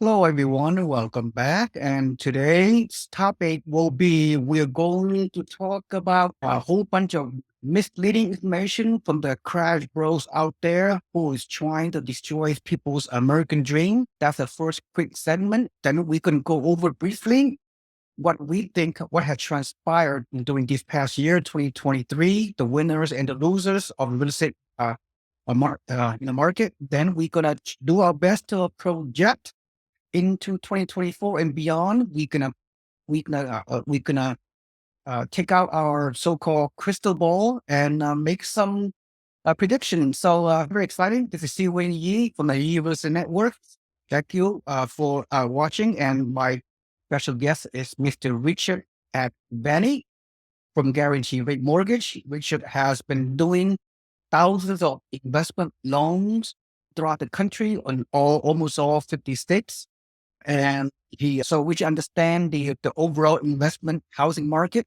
Hello, everyone. Welcome back. And today's topic will be we're going to talk about a whole bunch of misleading information from the crash bros out there who is trying to destroy people's American dream. That's the first quick segment. Then we can go over briefly what we think, what has transpired during this past year, 2023, the winners and the losers of real estate in the market. Then we're going to do our best to project into 2024 and beyond. We gonna take out our so-called crystal ball and make some predictions. So very exciting. This is Seewing Yee from the Universal Network. Thank you for watching. And my special guest is Mr. Richard Advani from Guarantee Rate Mortgage. Richard has been doing thousands of investment loans throughout the country on almost all 50 states. And which understand the overall investment housing market.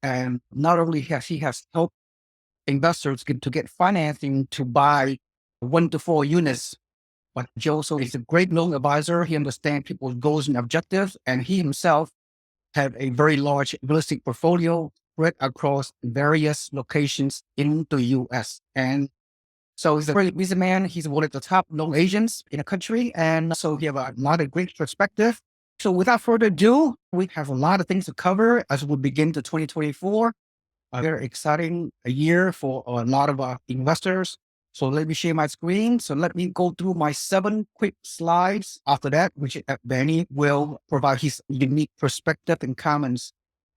And not only has he has helped investors to get financing to buy 1 to 4 units, but he also is a great loan advisor. He understands people's goals and objectives, and he himself have a very large real estate portfolio spread across various locations in the U.S. And so he's a very busy man. He's one of the top loan agents in the country. And so he have a lot of great perspective. So without further ado, we have a lot of things to cover as we begin to 2024. A very exciting year for a lot of investors. So let me share my screen. So let me go through my 7 quick slides. After that, Richard Benny will provide his unique perspective and comments,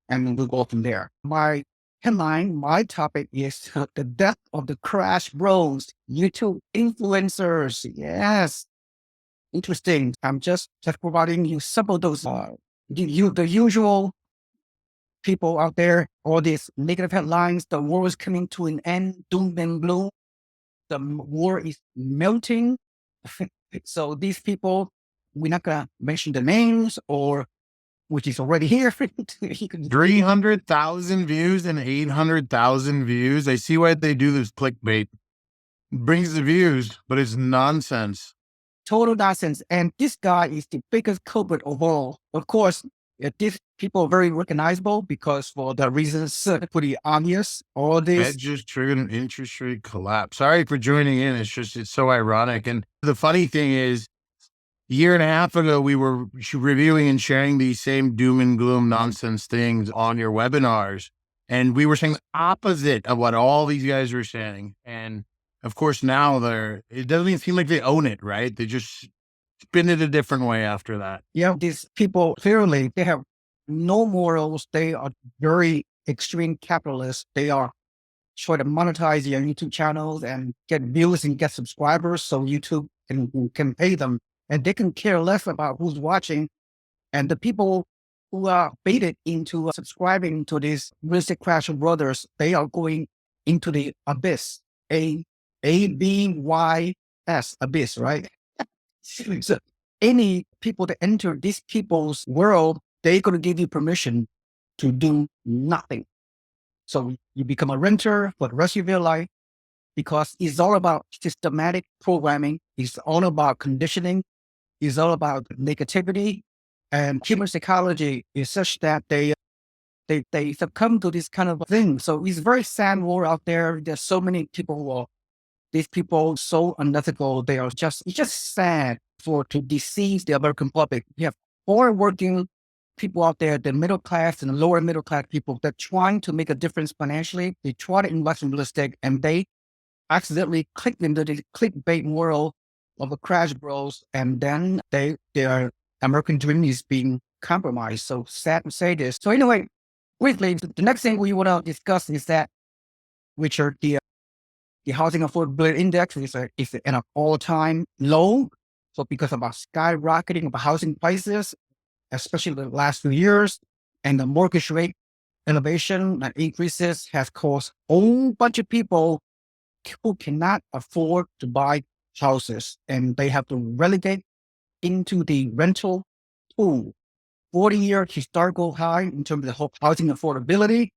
and we'll go from there. My headline, my topic is the death of the crash bros, YouTube influencers. Yes, interesting. I'm just providing you some of those, the usual people out there, all these negative headlines. The war is coming to an end, doom and gloom. The war is melting. So these people, we're not going to mention the names or which is already here. 300,000 views and 800,000 views. I see why they do this clickbait. It brings the views, but it's nonsense. Total nonsense. And this guy is the biggest culprit of all. Of course, these people are very recognizable because for the reasons pretty obvious. All this Fed just triggered an interest rate collapse. Sorry for joining in. It's so ironic. And the funny thing is, a year and a half ago, we were reviewing and sharing these same doom and gloom nonsense things on your webinars. And we were saying the opposite of what all these guys were saying. And of course, now it doesn't even seem like they own it, right? They just spin it a different way after that. Yeah, these people clearly, they have no morals. They are very extreme capitalists. They are trying to monetize their YouTube channels and get views and get subscribers so YouTube can pay them. And they can care less about who's watching. And the people who are baited into subscribing to these real estate crash brothers, they are going into the abyss. ABYS, abyss, right? So any people that enter these people's world, they're going to give you permission to do nothing. So you become a renter for the rest of your life because it's all about systematic programming. It's all about conditioning. It's all about negativity. And human psychology is such that they succumb to this kind of thing. So it's very sad war out there. There's so many people these people so unethical. It's just sad to deceive the American public. We have hardworking people out there, the middle class and the lower middle class people that trying to make a difference financially. They try to invest in real estate and they accidentally click into the clickbait world of the crash bros. And then their American dream is being compromised. So sad to say this. So anyway, quickly, the next thing we want to discuss is that, Richard, the housing affordability index is at an all-time low. So because of our skyrocketing of housing prices, especially the last few years, and the mortgage rate innovation and increases has caused a whole bunch of people who cannot afford to buy houses, and they have to relegate into the rental pool. 40-year historical high in terms of housing affordability.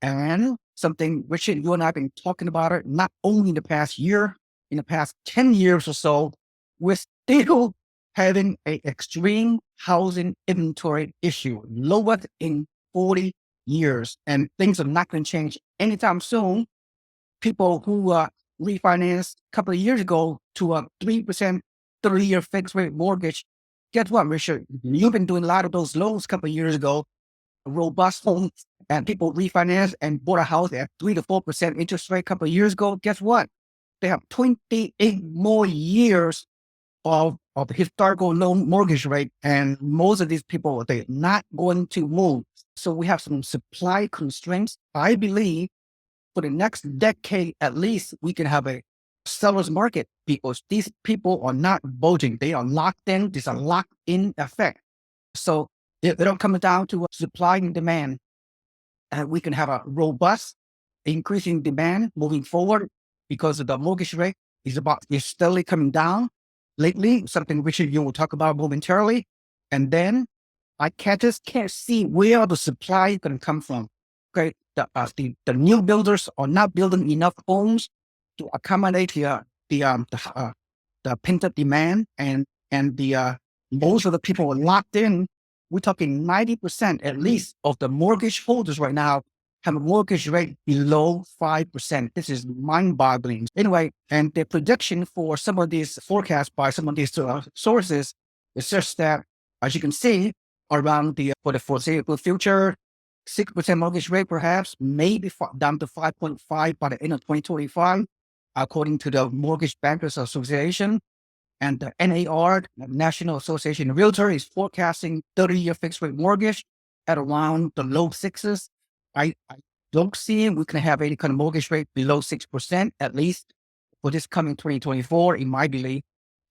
And something, Richard, you and I have been talking about it, not only in the past year, in the past 10 years or so, we're still having an extreme housing inventory issue, lowest in 40 years, and things are not going to change anytime soon. People who refinanced a couple of years ago to a 3% 30-year fixed rate mortgage, guess what, Richard? You've been doing a lot of those loans a couple of years ago, robust homes, and people refinanced and bought a house at 3 to 4% interest rate a couple of years ago. Guess what? They have 28 more years of historical low mortgage rate, and most of these people, they're not going to move. So we have some supply constraints. I believe for the next decade, at least, we can have a seller's market because these people are not bulging. They are locked in. There's a locked-in effect. So they don't come down to supply and demand. And we can have a robust increasing demand moving forward because of the mortgage rate is steadily coming down lately, something which you will talk about momentarily. And then I just can't see where the supply is going to come from. Okay, the new builders are not building enough homes to accommodate the pent-up demand, and the most of the people are locked in. We're talking 90% at least of the mortgage holders right now have a mortgage rate below 5%. This is mind-boggling. Anyway, and the prediction for some of these forecasts by some of these sources is just that, as you can see, around for the foreseeable future, 6% mortgage rate perhaps, maybe down to 5.5 by the end of 2025, according to the Mortgage Bankers Association. And the NAR, National Association of Realtors, is forecasting 30-year fixed rate mortgage at around the low sixes. I don't see we can have any kind of mortgage rate below 6%, at least for this coming 2024, in my belief.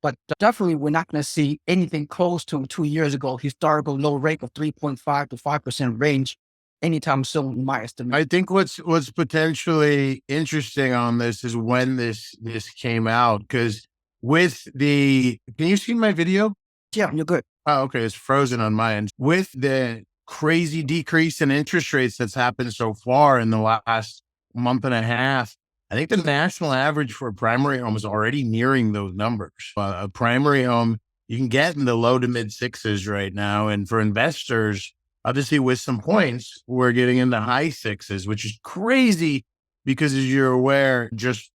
But definitely, we're not going to see anything close to 2 years ago, historical low rate of 3.5 to 5% range anytime soon, in my estimate. I think what's potentially interesting on this is when this came out, because with can you see my video? Yeah, you're good. Oh, okay. It's frozen on my end. With the crazy decrease in interest rates that's happened so far in the last month and a half, I think the national average for a primary home is already nearing those numbers. A primary home you can get in the low to mid sixes right now. And for investors, obviously with some points, we're getting into high sixes, which is crazy because, as you're aware, just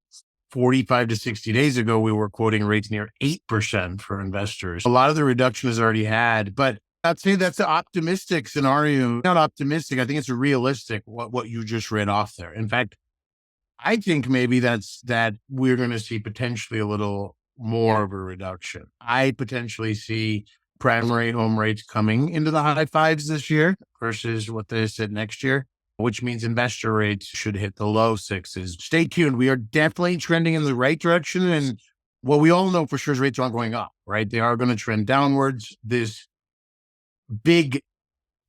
45 to 60 days ago, we were quoting rates near 8% for investors. A lot of the reduction is already had, but I'd say that's an optimistic scenario. Not optimistic. I think it's realistic what you just read off there. In fact, I think maybe that we're going to see potentially a little more of a reduction. I potentially see primary home rates coming into the high fives this year versus what they said next year, which means investor rates should hit the low sixes. Stay tuned. We are definitely trending in the right direction. And what we all know for sure is rates aren't going up, right? They are going to trend downwards. This big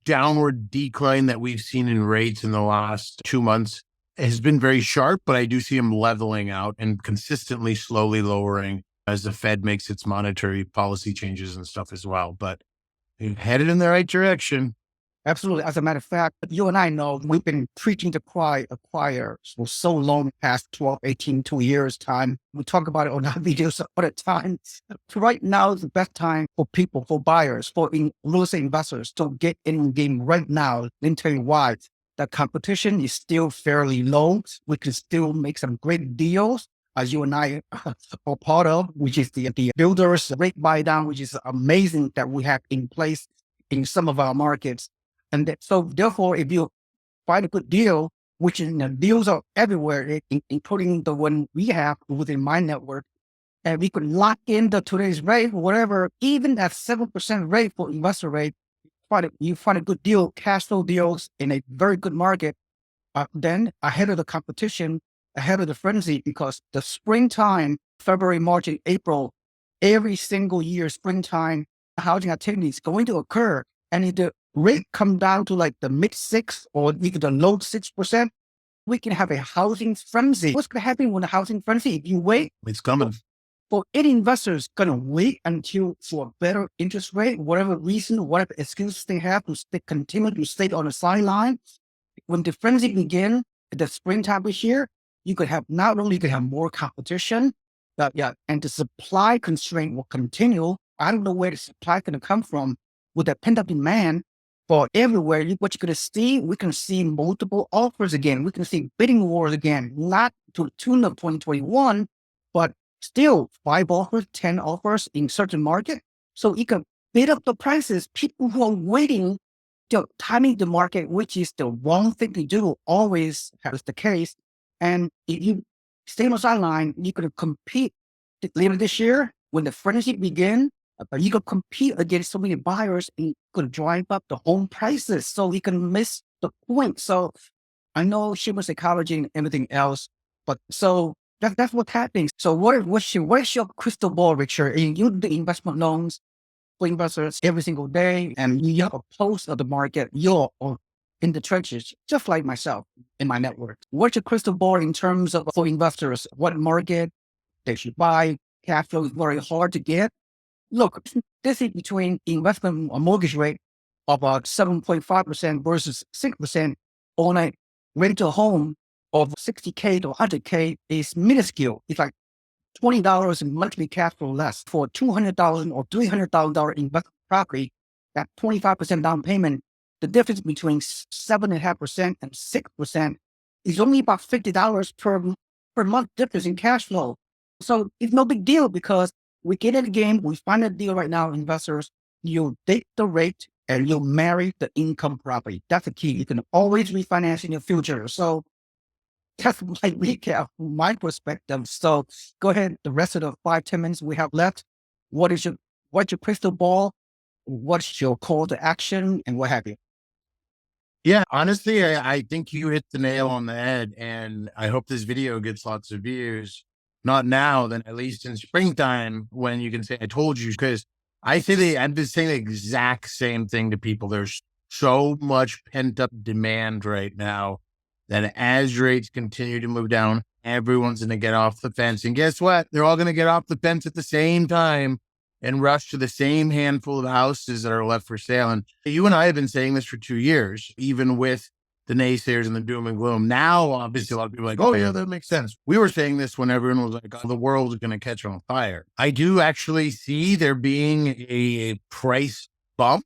downward decline that we've seen in rates in the last 2 months has been very sharp, but I do see them leveling out and consistently slowly lowering as the Fed makes its monetary policy changes and stuff as well. But we're headed in the right direction. Absolutely. As a matter of fact, you and I know we've been preaching to acquire for so long, past 12, 18, 2 years time. We talk about it on our videos all the time. Right now is the best time for people, for buyers, for real estate investors to get in the game right now. Let me tell you why. The competition is still fairly low. We can still make some great deals, as you and I are part of, which is the builders rate buy down, which is amazing that we have in place in some of our markets. And so therefore, if you find a good deal, which is, deals are everywhere, including the one we have within my network, and we could lock in today's rate, whatever, even at 7% rate for investor rate, you find a good deal, cash flow deals in a very good market, then ahead of the competition, ahead of the frenzy, because the springtime, February, March, and April, every single year, springtime housing activity is going to occur. And if the rate come down to like the mid 6 or even the low 6%, we can have a housing frenzy. What's going to happen with a housing frenzy? If you wait, it's coming. For any investors going to wait until for a better interest rate, whatever reason, whatever excuse they have to continue to stay on the sideline. When the frenzy begins at the springtime this year, you could have not only more competition, and the supply constraint will continue. I don't know where the supply going to come from with that pent up demand for everywhere. What you're going to see, we can see multiple offers again. We can see bidding wars again, not to the tune of 2021, but still 5 offers, 10 offers in certain market. So you can bid up the prices. People who are waiting, timing the market, which is the wrong thing to do, always has the case. And if you stay on the sideline, you could compete later this year when the frenzy begin. You could compete against so many buyers and could drive up the home prices. So you can miss the point. So I know human psychology and everything else, but so that's what's happening. So what is your crystal ball, Richard? And you do investment loans for investors every single day, and you have a pulse of the market. You're in the trenches, just like myself in my network. What's your crystal ball in terms of for investors? What market they should buy? Cash flow is very hard to get. Look, this is between investment or mortgage rate of about 7.5% versus 6% on a rental home of 60K to 100K is minuscule. It's like $20 in monthly cash flow less for $200,000 or $300,000 investment property. That 25% down payment, the difference between 7.5% and 6% is only about $50 per month difference in cash flow. So it's no big deal because we get in the game, we find a deal right now, investors, you date the rate and you marry the income property. That's the key. You can always refinance in the future. So that's my recap from my perspective. So go ahead. The rest of the 5-10 minutes we have left. What's your crystal ball? What's your call to action and what have you? Yeah, honestly, I think you hit the nail on the head, and I hope this video gets lots of views. Not now, then at least in springtime when you can say, I told you, because I'm just saying the exact same thing to people. There's so much pent up demand right now that as rates continue to move down, everyone's going to get off the fence. And guess what? They're all going to get off the fence at the same time and rush to the same handful of houses that are left for sale. And you and I have been saying this for 2 years, even with the naysayers and the doom and gloom. Now, obviously, a lot of people are like, oh, yeah, that makes sense. We were saying this when everyone was like, oh, the world is going to catch on fire. I do actually see there being a price bump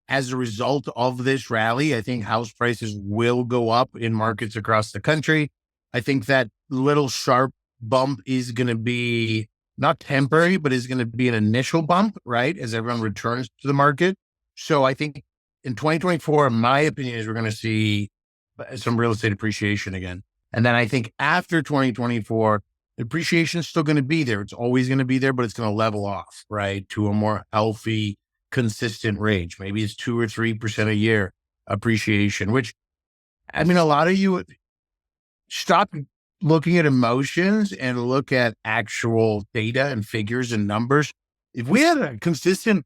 as a result of this rally. I think house prices will go up in markets across the country. I think that little sharp bump is going to be not temporary, but is going to be an initial bump, right? As everyone returns to the market. So I think in 2024, my opinion is we're going to see some real estate appreciation again. And then I think after 2024, appreciation is still going to be there. It's always going to be there, but it's going to level off, right? To a more healthy, consistent range. Maybe it's 2 or 3% a year appreciation, which, I mean, a lot of you stop looking at emotions and look at actual data and figures and numbers. If we had a consistent,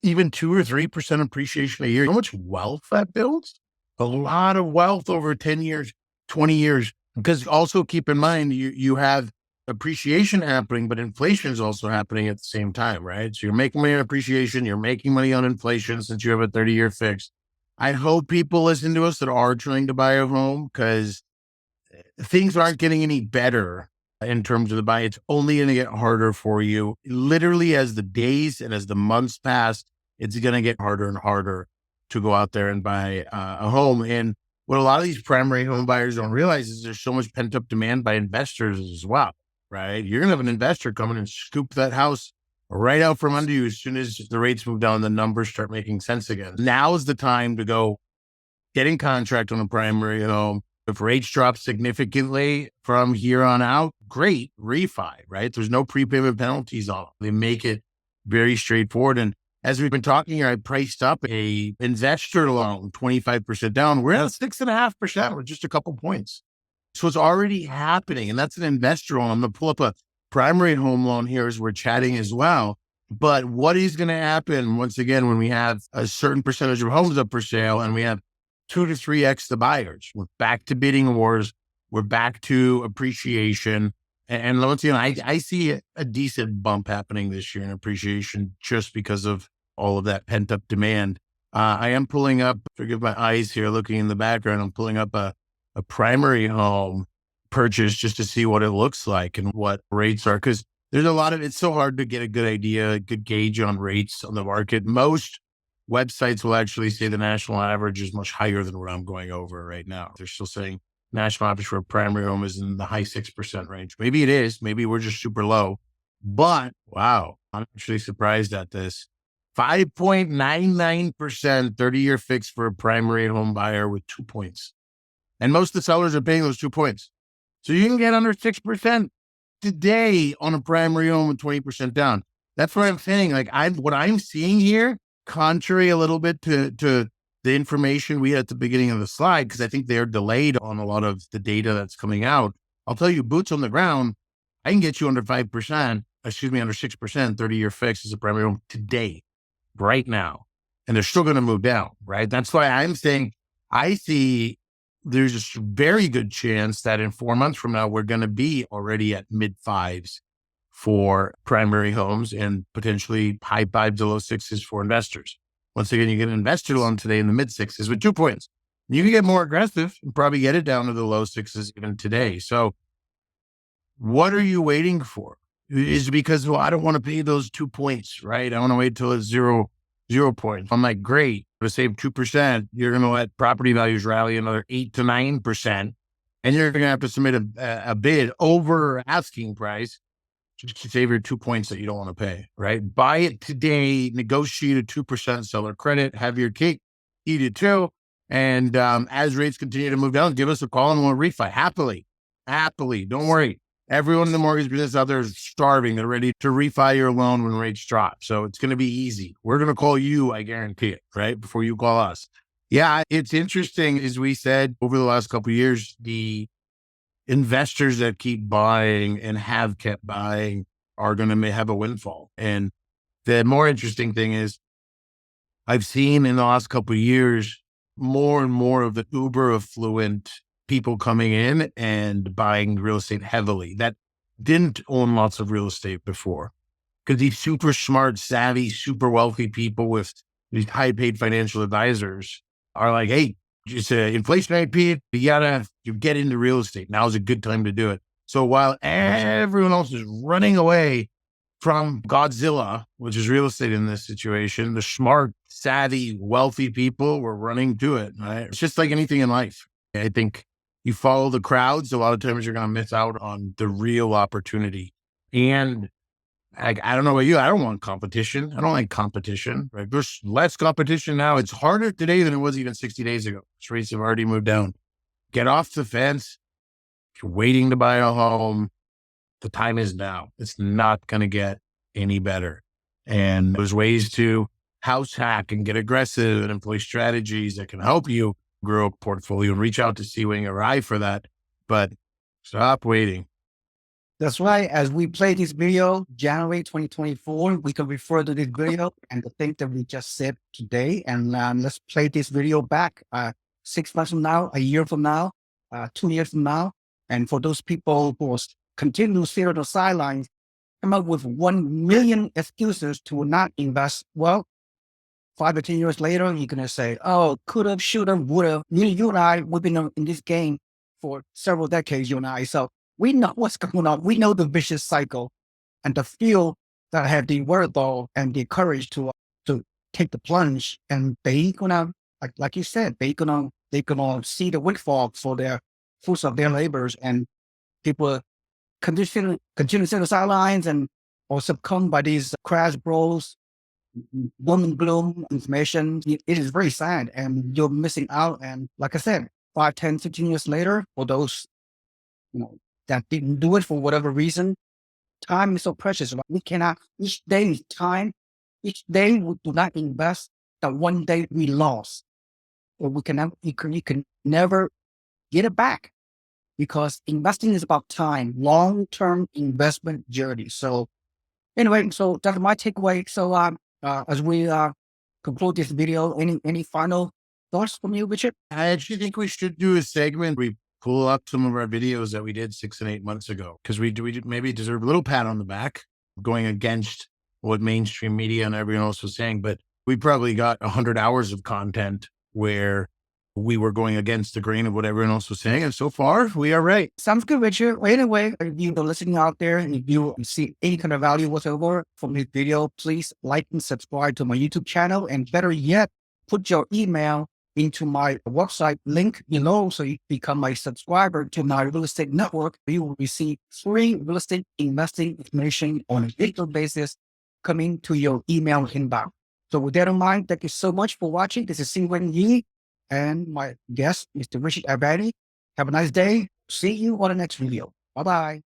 even 2 or 3% appreciation a year, how much wealth that builds? A lot of wealth over 10 years, 20 years. Because also keep in mind, you have appreciation happening, but inflation is also happening at the same time, right? So you're making money on appreciation, you're making money on inflation since you have a 30-year fix. I hope people listen to us that are trying to buy a home, because things aren't getting any better in terms of the buy. It's only going to get harder for you. Literally, as the days and as the months pass, it's going to get harder and harder to go out there and buy a home. And what a lot of these primary home buyers don't realize is there's so much pent up demand by investors as well, right? You're going to have an investor come in and scoop that house right out from under you as soon as the rates move down, the numbers start making sense again. Now is the time to go get in contract on a primary home. If rates drop significantly from here on out, great, refi, right? There's no prepayment penalties on them. They make it very straightforward. And as we've been talking here, I priced up a investor loan 25% down. We're at 6.5% with just a couple points. So it's already happening. And that's an investor loan. I'm going to pull up a primary home loan here as we're chatting as well. But what is going to happen once again when we have a certain percentage of homes up for sale and we have 2 to 3x the buyers? We're back to bidding wars. We're back to appreciation. And once again, I see a decent bump happening this year in appreciation just because of all of that pent up demand. I am pulling up, forgive my eyes here, looking in the background, I'm pulling up a primary home purchase just to see what it looks like and what rates are. Because there's a lot of, it's so hard to get a good idea, a good gauge on rates on the market. Most websites will actually say the national average is much higher than what I'm going over right now. They're still saying national average for a primary home is in the high 6% range. Maybe it is. Maybe we're just super low. But wow, I'm actually surprised at this. 5.99% 30-year fix for a primary home buyer with 2 points. And most of the sellers are paying those 2 points. So you can get under 6% today on a primary home with 20% down. That's what I'm saying. Like what I'm seeing here, contrary a little bit to the information we had at the beginning of the slide, because I think they're delayed on a lot of the data that's coming out. I'll tell you, boots on the ground, I can get you under 5%, under 6%, 30-year fix as a primary home today, right now. And they're still going to move down, right? That's why I'm saying I see there's a very good chance that in 4 months from now, we're going to be already at mid fives for primary homes and potentially high fives to low sixes for investors. Once again, you get an investor loan today in the mid sixes with 2 points. You can get more aggressive and probably get it down to the low sixes even today. So what are you waiting for? Is it because, well, I don't want to pay those 2 points, right? I want to wait till it's 0 points. I'm like, great, to save 2%, you're going to let property values rally another 8 to 9%. And you're going to have to submit a bid over asking price to save your 2 points that you don't want to pay, right? Buy it today, negotiate a 2% seller credit, have your cake, eat it too. And as rates continue to move down, give us a call and we'll refi happily. Don't worry. Everyone in the mortgage business out there is starving. They're ready to refi your loan when rates drop. So it's going to be easy. We're going to call you, I guarantee it, right? Before you call us. Yeah, it's interesting. As we said, over the last couple of years, the investors that keep buying and have kept buying are going to have a windfall. And the more interesting thing is I've seen in the last couple of years, more and more of the uber affluent people coming in and buying real estate heavily that didn't own lots of real estate before. Because these super smart, savvy, super wealthy people with these high paid financial advisors are like, hey, it's an inflationary period. You get into real estate. Now's a good time to do it. So while everyone else is running away from Godzilla, which is real estate in this situation, the smart, savvy, wealthy people were running to it. Right? It's just like anything in life. I think you follow the crowds, a lot of times you're going to miss out on the real opportunity. And I don't know about you. I don't want competition. I don't like competition. Right? There's less competition now. It's harder today than it was even 60 days ago. Rates have already moved down. Get off the fence. If you're waiting to buy a home, the time is now. It's not going to get any better. And there's ways to house hack and get aggressive and employ strategies that can help you grow a portfolio and reach out to Seewing or I for that. But stop waiting. That's right. As we play this video, January 2024, we can refer to this video and the things that we just said today. And let's play this video back 6 months from now, a year from now, 2 years from now. And for those people who continue to sit on the sidelines, come up with 1 million excuses to not invest. Well, 5 or 10 years later, you're going to say, oh, could have, should have, would have. You and I, we've been in this game for several decades, you and I. So we know what's going on. We know the vicious cycle, and the few that have the wherewithal and the courage to take the plunge, and they gonna, like you said, they gonna see the windfall for their fruits of their labors, and people continue to sit on the sidelines and or succumb by these crash bros, doom and gloom information. It is very sad, and you're missing out. And like I said, 5, 10, 15 years later, for those that didn't do it for whatever reason, time is so precious. We cannot, each day is time. Each day we do not invest, that one day we lost. Or you can never get it back, because investing is about time, long-term investment journey. So anyway, so that's my takeaway. So as we conclude this video, any final thoughts from you, Richard? I actually think we should do a segment. We pull up some of our videos that we did 6 and 8 months ago, because we maybe deserve a little pat on the back going against what mainstream media and everyone else was saying. But we probably got 100 hours of content where we were going against the grain of what everyone else was saying. And so far, we are right. Sounds good, Richard. Well, anyway, if you are listening out there and if you see any kind of value whatsoever from this video, please like and subscribe to my YouTube channel. And better yet, put your email into my website link below so you become my subscriber to my real estate network. You will receive free real estate investing information on a digital basis coming to your email inbox. So with that in mind, thank you so much for watching. This is Seewing Yee and my guest, Mr. Richard Advani. Have a nice day. See you on the next video. Bye-bye.